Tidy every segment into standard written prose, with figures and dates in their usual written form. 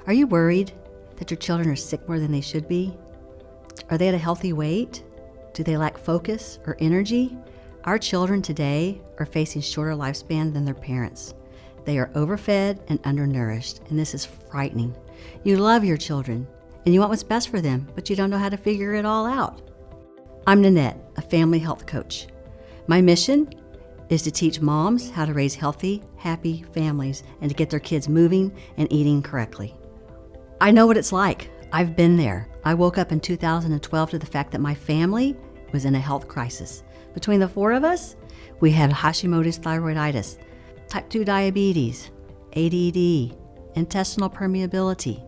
Are you worried that your children are sick more than they should be? Are they at a healthy weight? Do they lack focus or energy? Our children today are facing shorter lifespan than their parents. They are overfed and undernourished, and this is frightening. You love your children, and you want what's best for them, but you don't know how to figure it all out. I'm Nanette, a family health coach. My mission is to teach moms how to raise healthy, happy families and to get their kids moving and eating correctly. I know what it's like. I've been there. I woke up in 2012 to the fact that my family was in a health crisis. Between the four of us, we had Hashimoto's thyroiditis, type 2 diabetes, ADD, intestinal permeability,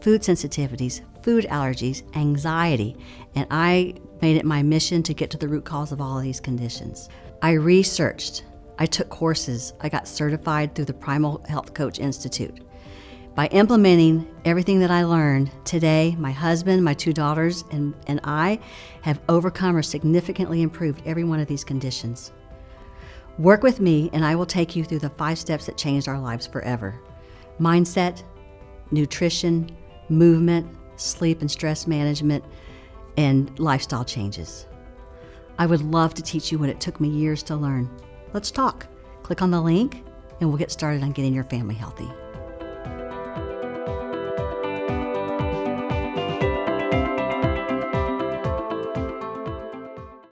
food sensitivities, food allergies, anxiety, and I made it my mission to get to the root cause of all of these conditions. I researched, I took courses, I got certified through the Primal Health Coach Institute. By implementing everything that I learned, today my husband, my 2 daughters, and I have overcome or significantly improved every one of these conditions. Work with me and I will take you through the 5 steps that changed our lives forever. Mindset, nutrition, movement, sleep and stress management, and lifestyle changes. I would love to teach you what it took me years to learn. Let's talk. Click on the link and we'll get started on getting your family healthy.